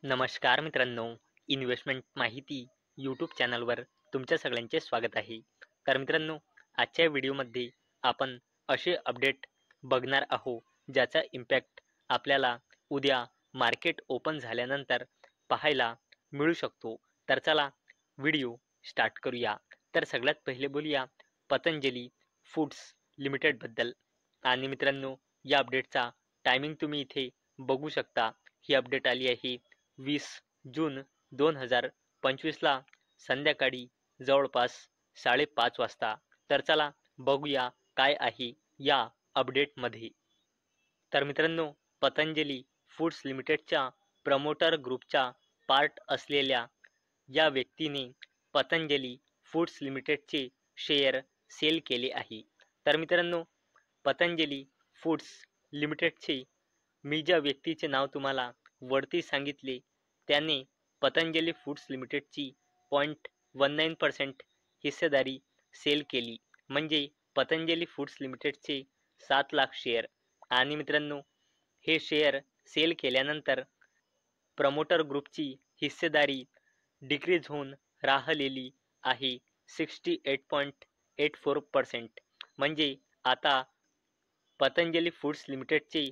नमस्कार मित्रांनो, इन्व्हेस्टमेंट माहिती यूट्यूब चॅनलवर तुमच्या सगळ्यांचे स्वागत आहे. तर मित्रांनो, आजच्या व्हिडिओमध्ये आपण असे अपडेट बघणार आहोत ज्याचा इम्पॅक्ट आपल्याला उद्या मार्केट ओपन झाल्यानंतर पाहायला मिळू शकतो. तर चला व्हिडिओ स्टार्ट करूया. तर सगळ्यात पहिले बोलूया पतंजली फूड्स लिमिटेडबद्दल. आणि मित्रांनो, या अपडेटचा टायमिंग तुम्ही इथे बघू शकता. ही अपडेट आली आहे 20 जून 2025ला संध्याकाळी जवळपास 5:30 वाजता. तर चला बघूया काय आहे या अपडेटमध्ये. तर मित्रांनो, पतंजली फूड्स लिमिटेडच्या प्रमोटर ग्रुपचा पार्ट असलेल्या या व्यक्तीने पतंजली फूड्स लिमिटेडचे शेअर सेल केले आहे. तर मित्रांनो, पतंजली फूड्स लिमिटेडचे मी ज्या व्यक्तीचे नाव तुम्हाला वरती सांगितले त्याने पतंजली फूड्स लिमिटेडची 0.19% हिस्सेदारी सेल केली. म्हणजे पतंजली फूड्स लिमिटेडचे 7 लाख शेअर. आणि मित्रांनो, हे शेअर सेल केल्यानंतर प्रमोटर ग्रुपची हिस्सेदारी डिक्रीज होऊन राहिलेली आहे 68.84%. म्हणजे आता पतंजली फूड्स लिमिटेडचे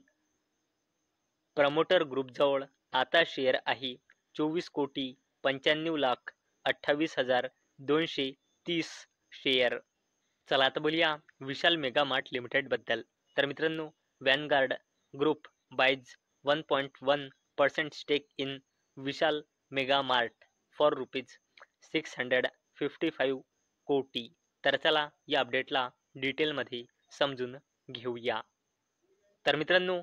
प्रमोटर ग्रुपजवळ आता शेअर आहे 24,95,28,230 शेअर. चला आता बोलूया विशाल मेगा मार्ट लिमिटेडबद्दल. तर मित्रांनो, Vanguard group buys 1.1% stake in Vishal mega mart for ₹655 कोटी. तर चला या अपडेटला डिटेलमध्ये समजून घेऊया. तर मित्रांनो,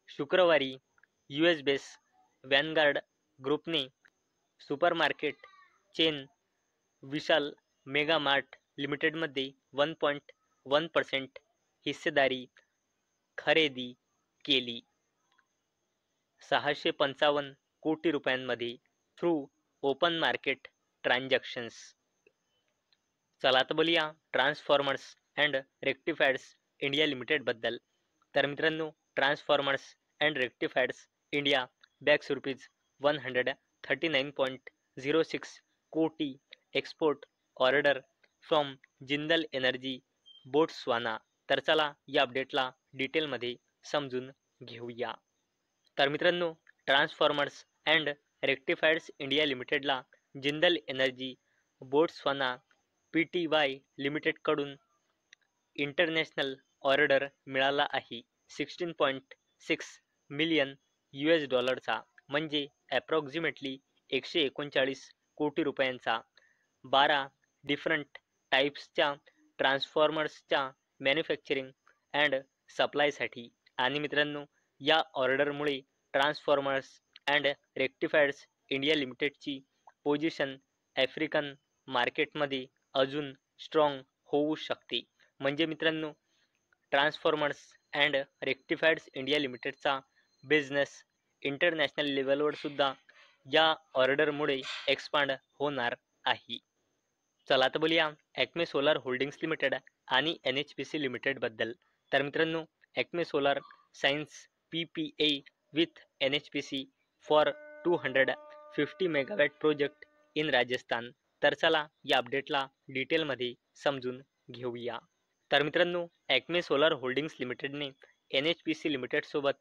शुक्रवारी US बेस वॅनगार्ड ग्रुपने सुपरमार्केट चेन विशाल मेगा मार्ट लिमिटेडमध्ये 1.1% हिस्सेदारी खरेदी केली 655 कोटी रुपयांमध्ये थ्रू ओपन मार्केट ट्रान्झॅक्शन्स. चला आता बोलूया ट्रान्सफॉर्मर्स अँड रेक्टिफायर्स इंडिया लिमिटेडबद्दल. तर मित्रांनो, transformers and rectifiers India bags ₹139.06 कोटी export order from Jindal energy Botswana. तर चला या अपडेटला डिटेलमध्ये समजून घेऊया. तर मित्रांनो, ट्रान्सफॉर्मर्स अँड रेक्टिफायर्स इंडिया लिमिटेडला जिंदल एनर्जी बोट्सवाना PTY लिमिटेडकडून इंटरनॅशनल ऑर्डर मिळाला आहे 16.6 मिलियन $, म्हणजे ॲप्रॉक्सिमेटली 139 कोटी रुपयांचा. 12 डिफरंट टाईप्सच्या ट्रान्सफॉर्मर्सच्या मॅन्युफॅक्चरिंग अँड सप्लायसाठी. आणि मित्रांनो, या ऑर्डरमुळे ट्रान्सफॉर्मर्स अँड रेक्टिफायर्स इंडिया लिमिटेडची पोझिशन आफ्रिकन मार्केटमध्ये अजून स्ट्रॉंग होऊ शकते. म्हणजे मित्रांनो, ट्रान्सफॉर्मर्स अँड रेक्टिफायर्स इंडिया लिमिटेडचा बिझनेस इंटरनॅशनल लेवलवर सुद्धा या ऑर्डरमुळे एक्सपांड होणार आहे. चला आता बोलूया ॲक्मे सोलार होल्डिंग्स लिमिटेड आणि NHPC लिमिटेडबद्दल. तर मित्रांनो, ॲक्मे solar signs PPA with NHPC for 250 megawatt project in Rajasthan. तर चला या अपडेटला डिटेलमध्ये समजून घेऊया. तर मित्रांनो, ॲक्मे सोलार होल्डिंग्स लिमिटेडने NHPC लिमिटेडसोबत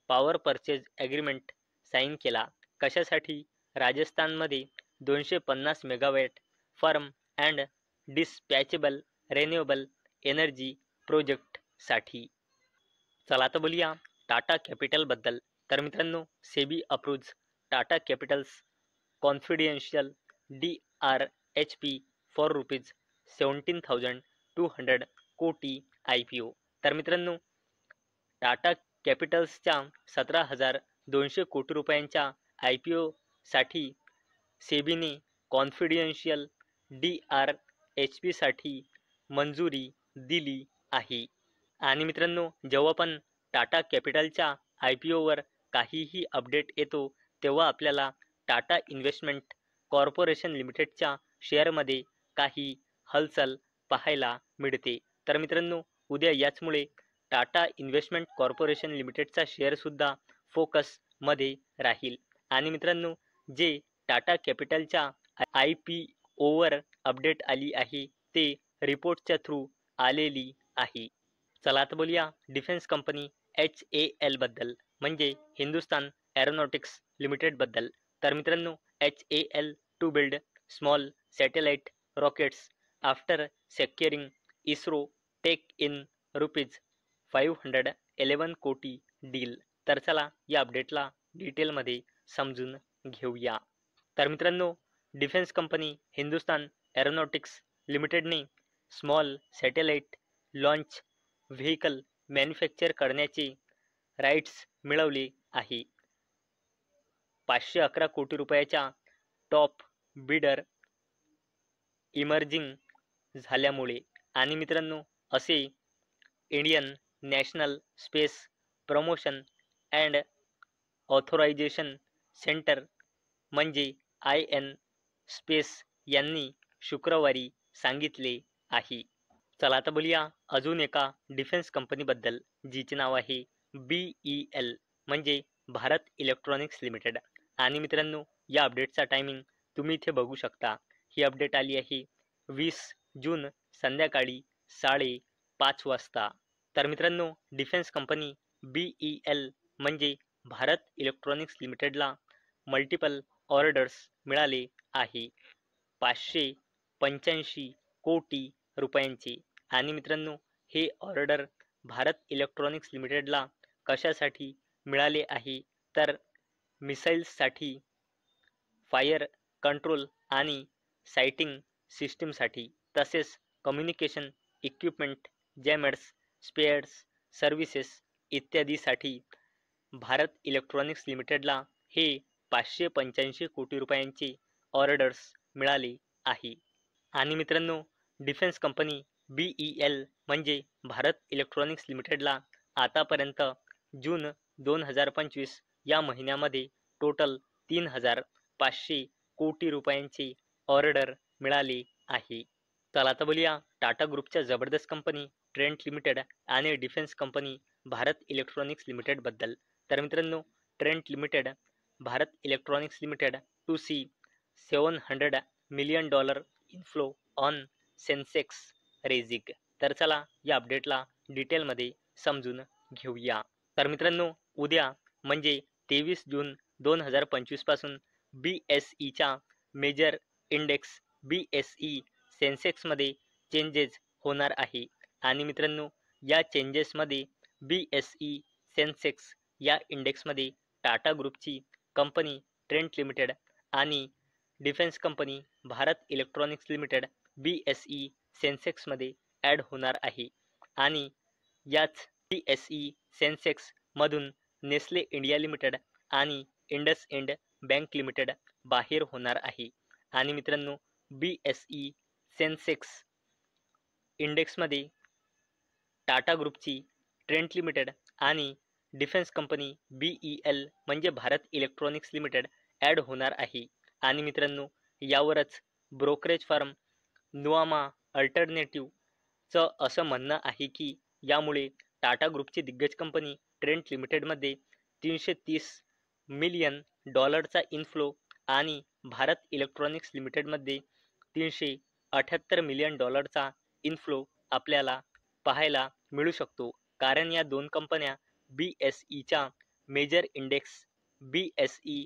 पॉवर परचेज ॲग्रीमेंट साईन केला. कशासाठी? राजस्थानमध्ये 250 मेगावॅट firm and dispatchable renewable energy प्रोजेक्टसाठी. चला आता बोलूया टाटा कॅपिटलबद्दल. तर मित्रांनो, SEBI approves Tata capitals confidential DRHP for ₹17,200 कोटी IPO. तर मित्रांनो, टाटा कॅपिटल्सच्या 17,200 कोटी रुपयांच्या IPOसाठी सेबीने कॉन्फिडेन्शियल DRHPसाठी मंजुरी दिली आहे. आणि मित्रांनो, जेव्हा पण टाटा कॅपिटलच्या IPOवर काहीही अपडेट येतो तेव्हा आपल्याला टाटा इन्व्हेस्टमेंट कॉर्पोरेशन लिमिटेडच्या शेअरमध्ये काही हालचाल पाहायला मिळते. तर मित्रांनो, उद्या याचमुळे टाटा इन्व्हेस्टमेंट कॉर्पोरेशन लिमिटेडचा शेअरसुद्धा फोकसमध्ये राहील. आणि मित्रांनो, जे टाटा कॅपिटलच्या IPOवर अपडेट आली आहे ते रिपोर्टच्या थ्रू आलेली आहे. चला आता बोलूया डिफेन्स कंपनी HAL बद्दल, म्हणजे हिंदुस्तान एरोनॉटिक्स लिमिटेड बद्दल. तर मित्रांनो, HAL to build small satellite rockets after securing ISRO tech in ₹511 कोटी डील. तर चला या अपडेटला डिटेलमध्ये समजून घेऊया. तर मित्रांनो, डिफेन्स कंपनी हिंदुस्तान एरोनॉटिक्स लिमिटेडने small satellite launch vehicle manufacture करण्याचे राईट्स मिळवले आहे. 511 कोटी रुपयाच्या टॉप बिडर इमर्जिंग झाल्यामुळे. आणि मित्रांनो, असे Indian national space promotion and authorisation centre म्हणजे IN स्पेस यांनी शुक्रवारी सांगितले आहे. चला आता बोलूया अजून एका डिफेन्स कंपनीबद्दल, जिचे नाव आहे BEL म्हणजे भारत इलेक्ट्रॉनिक्स लिमिटेड. आणि मित्रांनो, या अपडेटचा टायमिंग तुम्ही इथे बघू शकता. ही अपडेट आली आहे 20 जून संध्याकाळी 5:30 वाजता. तर मित्रांनो, डिफेन्स कंपनी BEL म्हणजे भारत इलेक्ट्रॉनिक्स लिमिटेडला मल्टिपल ऑर्डर्स मिळाले आहे 585 कोटी रुपयांचे. आणि मित्रांनो, हे ऑर्डर भारत इलेक्ट्रॉनिक्स लिमिटेडला कशासाठी मिळाले आहे, तर मिसाईल्ससाठी, फायर कंट्रोल आणि सायटिंग सिस्टीमसाठी, तसेच communication equipment, jammers, spares, services इत्यादीसाठी भारत इलेक्ट्रॉनिक्स लिमिटेडला हे 585 कोटी रुपयांचे ऑर्डर्स मिळाले आहे. आणि मित्रांनो, डिफेन्स कंपनी BEL म्हणजे भारत इलेक्ट्रॉनिक्स लिमिटेडला आतापर्यंत जून 2025 या महिन्यामध्ये टोटल 3,500 कोटी रुपयांचे ऑर्डर मिळाले आहे. चला आता बोलूया टाटा ग्रुपच्या जबरदस्त कंपनी ट्रेंट लिमिटेड आणि defence company Bharat electronics limited बद्दल. तर मित्रांनो, Trent limited Bharat electronics limited to see $700 million inflow on Sensex rejig. तर चला या अपडेटला डिटेलमध्ये समजून घेऊया. तर मित्रांनो, उद्या म्हणजे 23 जून 2025 पासून BSEच्या मेजर इंडेक्स BSE सेन्सेक्समध्ये चेंजेस होणार आहे. आणि मित्रांनो, या चेंजेसमध्ये BSE सेन्सेक्स या इंडेक्समध्ये टाटा ग्रुपची कंपनी ट्रेंट लिमिटेड आणि defence company Bharat electronics limited BSE सेन्सेक्समध्ये ॲड होणार आहे. आणि याच BSE सेन्सेक्समधून नेस्ले इंडिया लिमिटेड आणि इंडसइंड बँक लिमिटेड बाहेर होणार आहे. आणि मित्रांनो, BSE सेन्सेक्स इंडेक्समध्ये टाटा ग्रुपची ट्रेंट लिमिटेड आणि डिफेन्स कंपनी BEL म्हणजे भारत इलेक्ट्रॉनिक्स लिमिटेड ॲड होणार आहे. आणि मित्रांनो, यावरच ब्रोकरेज फर्म नुआमा अल्टरनेटिव्हचं असं म्हणणं आहे की यामुळे टाटा ग्रुपची दिग्गज कंपनी ट्रेंट लिमिटेडमध्ये $330 मिलियन इन्फ्लो आणि भारत इलेक्ट्रॉनिक्स लिमिटेडमध्ये $378 मिलियन इन्फ्लो आपल्याला पाहायला मिळू शकतो. कारण या दोन कंपन्या BSEच्या मेजर इंडेक्स BSE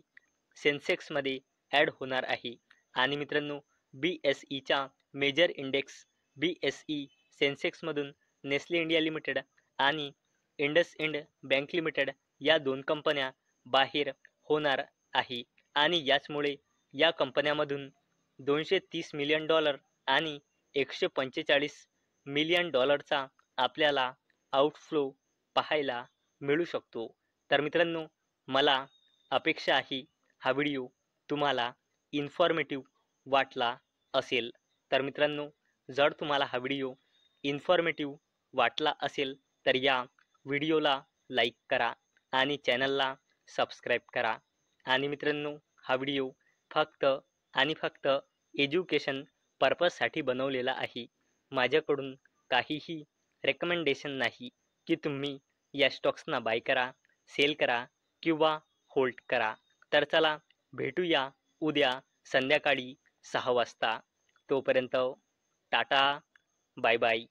सेन्सेक्समध्ये ॲड होणार आहे. आणि मित्रांनो, BSEच्या मेजर इंडेक्स BSE सेन्सेक्समधून नेस्ले इंडिया लिमिटेड आणि इंडसइंड बँक लिमिटेड या दोन कंपन्या बाहेर होणार आहे. आणि याचमुळे या कंपन्यांमधून $230 मिलियन आणि $145 मिलियन आपल्याला आउटफ्लो पाहायला मिळू शकतो. तर मित्रांनो, मला अपेक्षा आहे हा व्हिडिओ तुम्हाला इन्फॉर्मेटिव्ह वाटला असेल. तर मित्रांनो, जर तुम्हाला हा व्हिडिओ इन्फॉर्मेटिव्ह वाटला असेल तर या व्हिडिओला लाईक करा आणि चॅनलला सबस्क्राईब करा. आणि मित्रांनो, हा व्हिडिओ फक्त आणि फक्त एज्युकेशन पर्पजसाठी बनवलेला आहे. माझ्याकडून काहीही रेकमेंडेशन नाही की तुम्ही या स्टॉक्सना बाय करा, सेल करा किंवा होल्ड करा. तर चला भेटूया उद्या संध्याकाळी 6 वाजता. तोपर्यंत टाटा, बाय बाय.